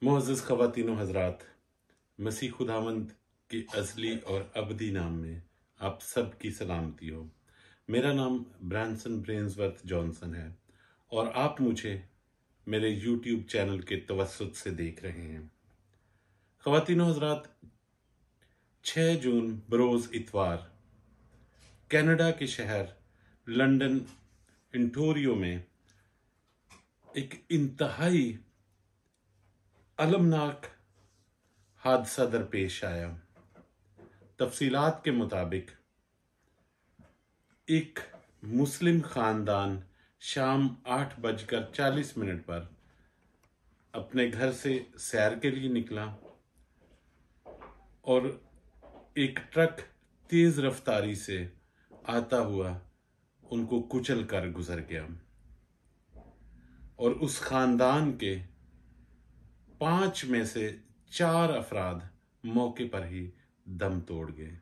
मुअज़्ज़ज़ ख़वातीन व हज़रात, मसीह खुदावंद के असली और अबदी नाम में आप सब की सलामती हो। मेरा नाम ब्रैंसन ब्रेन्सवर्थ जॉनसन है और आप मुझे मेरे यूट्यूब चैनल के तवस्सुत से देख रहे हैं। ख़वातीन व हज़रात, 6 जून बरोज़ इतवार कनाडा के शहर लंदन इंटोरियो में एक इंतहाई अलमनाक हादसा दरपेश आया। तफसीलात के मुताबिक एक मुस्लिम खानदान शाम 8:40 पर अपने घर से सैर के लिए निकला और एक ट्रक तेज रफ्तारी से आता हुआ उनको कुचल कर गुजर गया और उस खानदान के 5 में से 4 अफराद मौके पर ही दम तोड़ गए।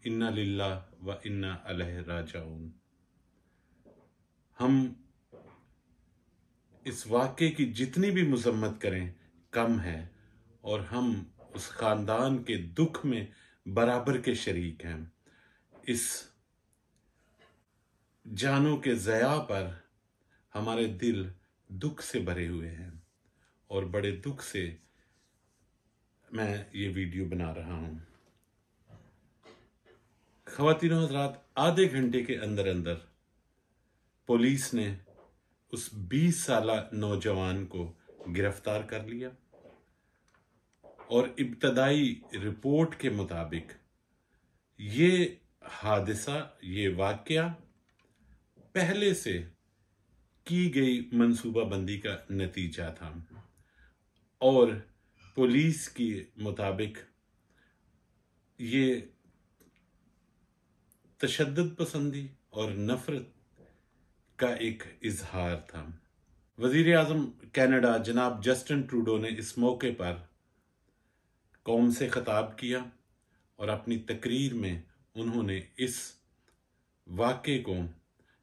इन्ना लिल्लाह व इन्ना अलैहि राजिऊन। हम इस वाक़े की जितनी भी मज़म्मत करें कम है और हम उस खानदान के दुख में बराबर के शरीक हैं। इस जानों के ज़या पर हमारे दिल दुख से भरे हुए हैं और बड़े दुख से मैं ये वीडियो बना रहा हूँ। ख़वातीन व हज़रात, आधे घंटे के अंदर अंदर पुलिस ने उस 20 साला नौजवान को गिरफ्तार कर लिया और इब्तदाई रिपोर्ट के मुताबिक ये हादसा, ये वाक़या पहले से की गई मंसूबाबंदी का नतीजा था और पुलिस के मुताबिक ये तशद्दुद पसंदी और नफरत का एक इजहार था। वज़ीर आज़म कनाडा जनाब जस्टिन ट्रूडो ने इस मौके पर कौम से खिताब किया और अपनी तकरीर में उन्होंने इस वाक़े को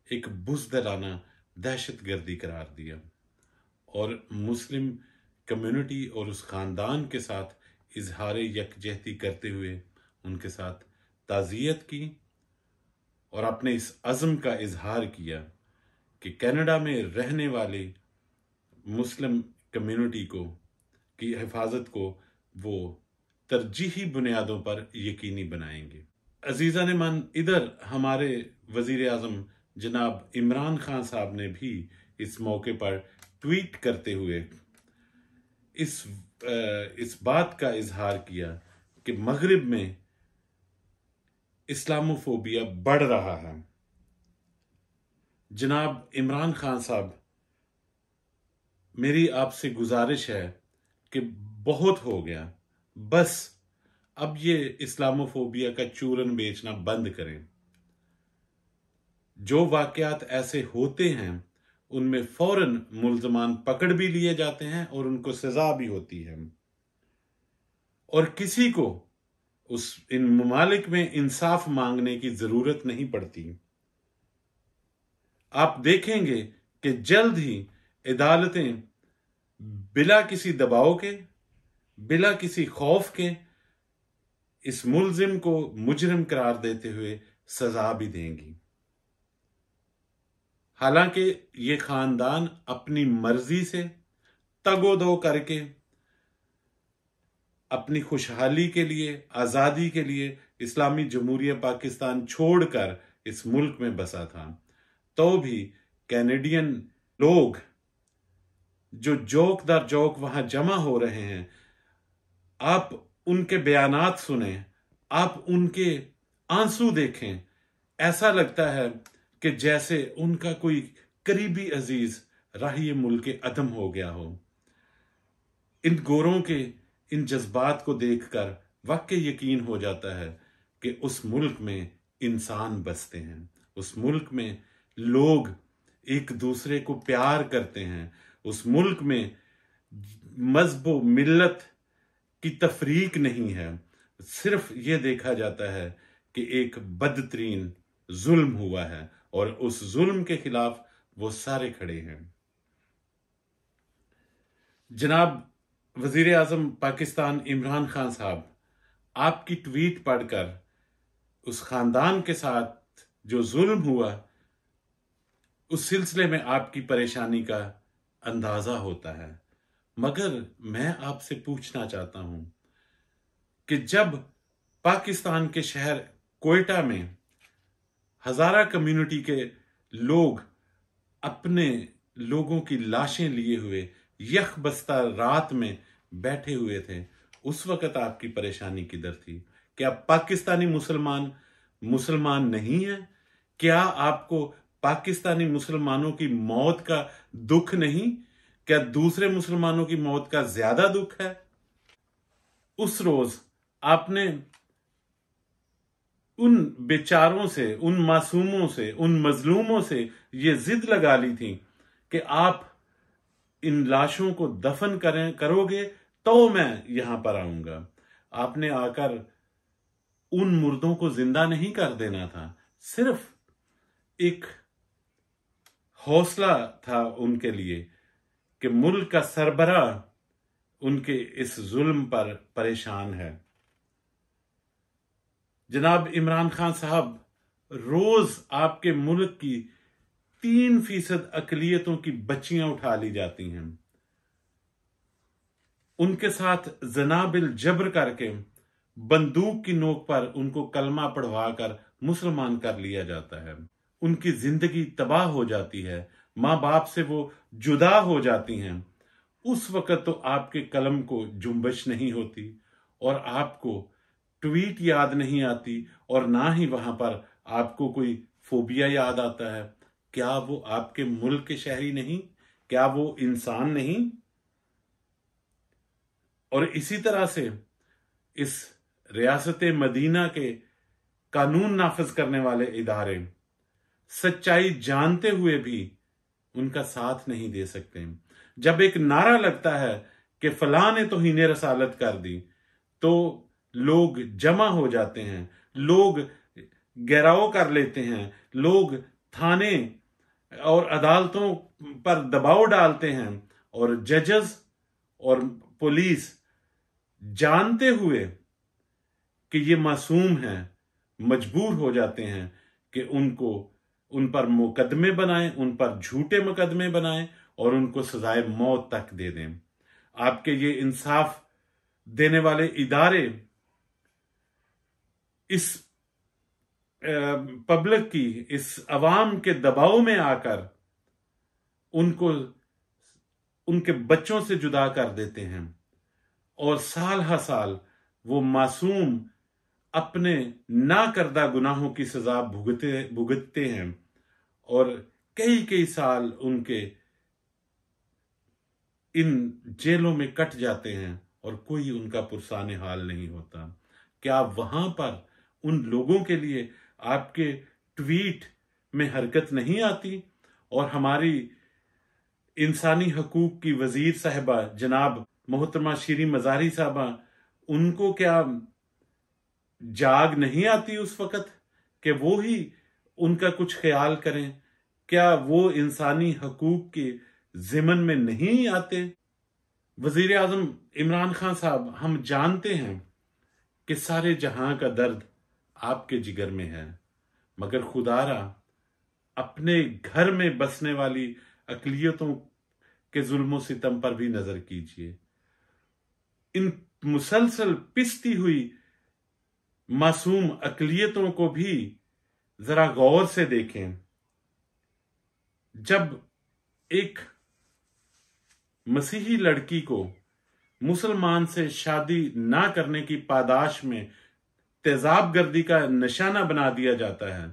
एक बुज़दिलाना दहशतगर्दी करार दिया और मुस्लिम कम्युनिटी और उस ख़ानदान के साथ इजहार यकजहती करते हुए उनके साथ ताज़ियत की और अपने इस अज़्म का इजहार किया कि कनाडा में रहने वाले मुस्लिम कम्युनिटी को की हिफाजत को वो तरजीही बुनियादों पर यकीनी बनाएंगे। अजीज़ान मान, इधर हमारे वज़ीर आज़म जनाब इमरान खान साहब ने भी इस मौके पर ट्वीट करते हुए इस बात का इजहार किया कि मगरिब में इस्लामोफोबिया बढ़ रहा है। जनाब इमरान खान साहब, मेरी आपसे गुजारिश है कि बहुत हो गया, बस अब ये इस्लामोफोबिया का चूरन बेचना बंद करें। जो वाक़यात ऐसे होते हैं उनमें फौरन मुल्ज़मान पकड़ भी लिए जाते हैं और उनको सजा भी होती है और किसी को इन ममालिक में इंसाफ मांगने की जरूरत नहीं पड़ती। आप देखेंगे कि जल्द ही अदालतें बिला किसी दबाव के, बिला किसी खौफ के इस मुल्जिम को मुजरिम करार देते हुए सजा भी देंगी। हालांकि ये खानदान अपनी मर्जी से तगोदो करके अपनी खुशहाली के लिए, आज़ादी के लिए इस्लामी जमहूरिया पाकिस्तान छोड़कर इस मुल्क में बसा था, तो भी कैनेडियन लोग जो जोक दर जोक वहां जमा हो रहे हैं, आप उनके बयानात सुने, आप उनके आंसू देखें, ऐसा लगता है कि जैसे उनका कोई करीबी अजीज राही मुल्क के अदम हो गया हो। इन गोरों के इन जज्बात को देखकर वाकई यकीन हो जाता है कि उस मुल्क में इंसान बसते हैं, उस मुल्क में लोग एक दूसरे को प्यार करते हैं, उस मुल्क में मजहब व मिल्लत की तफरीक नहीं है। सिर्फ ये देखा जाता है कि एक बदतरीन जुल्म हुआ है और उस जुल्म के खिलाफ वो सारे खड़े हैं। जनाब वजीर आजम पाकिस्तान इमरान खान साहब, आपकी ट्वीट पढ़कर उस खानदान के साथ जो जुल्म हुआ, उस सिलसिले में आपकी परेशानी का अंदाजा होता है। मगर मैं आपसे पूछना चाहता हूं कि जब पाकिस्तान के शहर कोयटा में हजारा कम्युनिटी के लोग अपने लोगों की लाशें लिए हुए यख बस्ता रात में बैठे हुए थे, उस वक्त आपकी परेशानी किधर थी? क्या पाकिस्तानी मुसलमान मुसलमान नहीं है? क्या आपको पाकिस्तानी मुसलमानों की मौत का दुख नहीं? क्या दूसरे मुसलमानों की मौत का ज्यादा दुख है? उस रोज आपने उन बेचारों से, उन मासूमों से, उन मजलूमों से ये जिद लगा ली थी कि आप इन लाशों को दफन करोगे तो मैं यहां पर आऊंगा। आपने आकर उन मुर्दों को जिंदा नहीं कर देना था, सिर्फ एक हौसला था उनके लिए कि मुल्क का सरबराह उनके इस जुल्म पर परेशान है। जनाब इमरान खान साहब, रोज आपके मुल्क की 3% अकलियतों की बच्चियां उठा ली जाती हैं, उनके साथ जनाबिल जबर करके बंदूक की नोक पर उनको कलमा पढ़वाकर मुसलमान कर लिया जाता है। उनकी जिंदगी तबाह हो जाती है, मां बाप से वो जुदा हो जाती हैं। उस वक्त तो आपके कलम को जुम्बश नहीं होती और आपको ट्वीट याद नहीं आती और ना ही वहां पर आपको कोई फोबिया याद आता है। क्या वो आपके मुल्क के शहरी नहीं? क्या वो इंसान नहीं? और इसी तरह से इस रियासत मदीना के कानून नाफिज करने वाले इदारे सच्चाई जानते हुए भी उनका साथ नहीं दे सकते। जब एक नारा लगता है कि फलां ने तौहीन रसालत कर दी, तो लोग जमा हो जाते हैं, लोग घेराव कर लेते हैं, लोग थाने और अदालतों पर दबाव डालते हैं और जजेस और पुलिस जानते हुए कि ये मासूम हैं मजबूर हो जाते हैं कि उन पर मुकदमे बनाएं, उन पर झूठे मुकदमे बनाएं और उनको सजाए मौत तक दे दें। आपके ये इंसाफ देने वाले इदारे इस पब्लिक की, इस अवाम के दबाव में आकर उनको उनके बच्चों से जुदा कर देते हैं और साल हर साल वो मासूम अपने ना करदा गुनाहों की सजा भुगतते हैं और कई कई साल उनके इन जेलों में कट जाते हैं और कोई उनका पुरसाने हाल नहीं होता। क्या वहां पर उन लोगों के लिए आपके ट्वीट में हरकत नहीं आती? और हमारी इंसानी हकूक की वजीर साहिबा जनाब मोहतरमा शीरी मजारी साहबा, उनको क्या जाग नहीं आती उस वक्त कि वो ही उनका कुछ ख्याल करें? क्या वो इंसानी हकूक के जिमन में नहीं आते? वजीर आजम इमरान खान साहब, हम जानते हैं कि सारे जहां का दर्द आपके जिगर में है, मगर खुदारा अपने घर में बसने वाली अकलियतों के जुल्मों सितम पर भी नजर कीजिए। इन मुसलसल पिसती हुई मासूम अकलियतों को भी जरा गौर से देखें। जब एक मसीही लड़की को मुसलमान से शादी ना करने की पादाश में तेजाब गर्दी का निशाना बना दिया जाता है,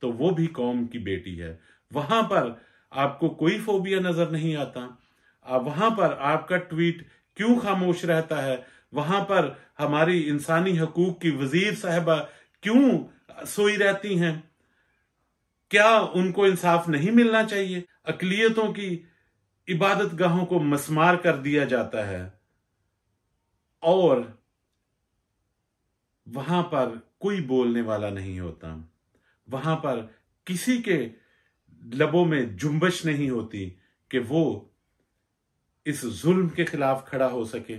तो वो भी कौम की बेटी है। वहां पर आपको कोई फोबिया नजर नहीं आता। वहां पर आपका ट्वीट क्यों खामोश रहता है? वहां पर हमारी इंसानी हकूक की वजीर साहिबा क्यों सोई रहती हैं? क्या उनको इंसाफ नहीं मिलना चाहिए? अकलियतों की इबादत गाहों को मसमार कर दिया जाता है और वहां पर कोई बोलने वाला नहीं होता। वहां पर किसी के लबों में जुम्बश नहीं होती कि वो इस जुल्म के खिलाफ खड़ा हो सके।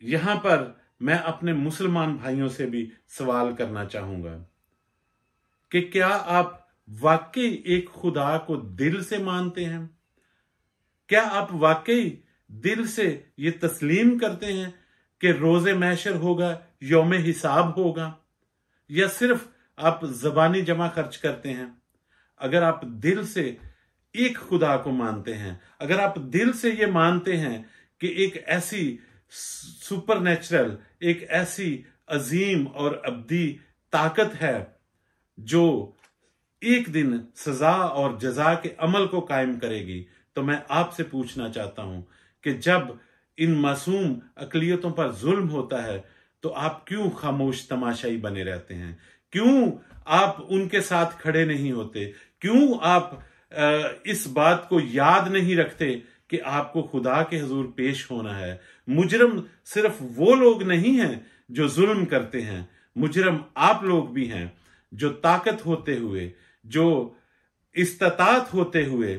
यहां पर मैं अपने मुसलमान भाइयों से भी सवाल करना चाहूंगा कि क्या आप वाकई एक खुदा को दिल से मानते हैं? क्या आप वाकई दिल से ये तस्लीम करते हैं कि रोजे महशर होगा, यौम हिसाब होगा, या सिर्फ आप जबानी जमा खर्च करते हैं? अगर आप दिल से एक खुदा को मानते हैं, अगर आप दिल से ये मानते हैं कि एक ऐसी सुपर नेचुरल, एक ऐसी अजीम और अब्दी ताकत है जो एक दिन सजा और जजा के अमल को कायम करेगी, तो मैं आपसे पूछना चाहता हूं कि जब इन मासूम अकलियतों पर जुल्म होता है तो आप क्यों खामोश तमाशाई बने रहते हैं? क्यों आप उनके साथ खड़े नहीं होते? क्यों आप इस बात को याद नहीं रखते कि आपको खुदा के हुजूर पेश होना है? मुजरम सिर्फ वो लोग नहीं हैं जो जुल्म करते हैं, मुजरम आप लोग भी हैं जो ताकत होते हुए, जो इस्तात होते हुए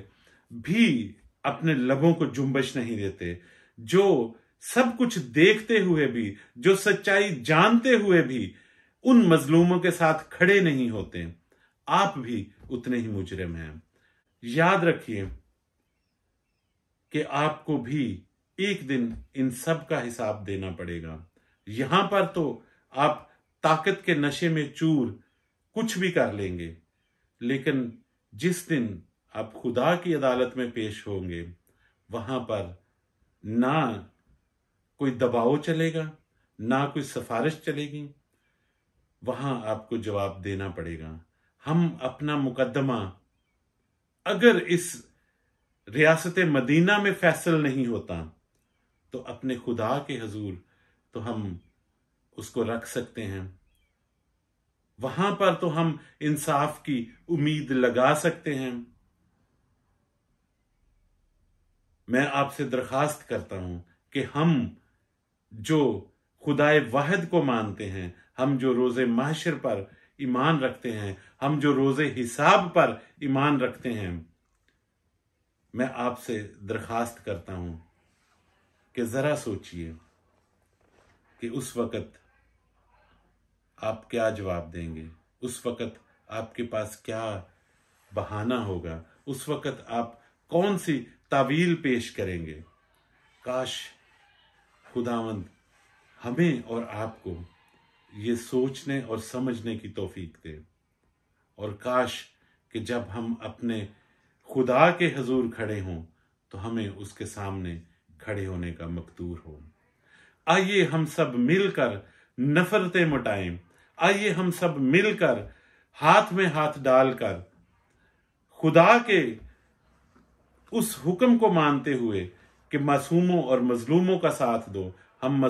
भी अपने लबों को जुम्बश नहीं देते, जो सब कुछ देखते हुए भी, जो सच्चाई जानते हुए भी उन मजलूमों के साथ खड़े नहीं होते। आप भी उतने ही मुजरिम हैं। याद रखिए कि आपको भी एक दिन इन सब का हिसाब देना पड़ेगा। यहां पर तो आप ताकत के नशे में चूर कुछ भी कर लेंगे, लेकिन जिस दिन आप खुदा की अदालत में पेश होंगे, वहां पर ना कोई दबाव चलेगा, ना कोई सिफारिश चलेगी, वहां आपको जवाब देना पड़ेगा। हम अपना मुकदमा अगर इस रियासत मदीना में फैसल नहीं होता तो अपने खुदा के हुजूर तो हम उसको रख सकते हैं। वहां पर तो हम इंसाफ की उम्मीद लगा सकते हैं। मैं आपसे दरखास्त करता हूं कि हम जो खुदाए वाहिद को मानते हैं, हम जो रोजे महशर पर ईमान रखते हैं, हम जो रोजे हिसाब पर ईमान रखते हैं, मैं आपसे दरखास्त करता हूं कि जरा सोचिए कि उस वक्त आप क्या जवाब देंगे, उस वक्त आपके पास क्या बहाना होगा, उस वक्त आप कौन सी तावील पेश करेंगे। काश खुदावंद हमें और आपको ये सोचने और समझने की तौफीक दे, और काश कि जब हम अपने खुदा के हुजूर खड़े हों तो हमें उसके सामने खड़े होने का मकदूर हो। आइए हम सब मिलकर नफरतें मिटाएं। आइए हम सब मिलकर हाथ में हाथ डालकर खुदा के उस हुक्म को मानते हुए कि मासूमों और मजलूमों का साथ दो, हम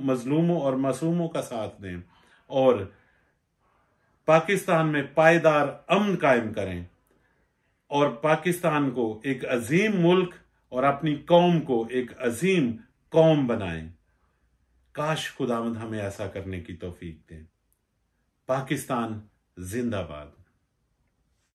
मजलूमों और मासूमों का साथ दें और पाकिस्तान में पायदार अमन कायम करें और पाकिस्तान को एक अजीम मुल्क और अपनी कौम को एक अजीम कौम बनाएं। काश खुदावंद हमें ऐसा करने की तौफीक दे। पाकिस्तान जिंदाबाद।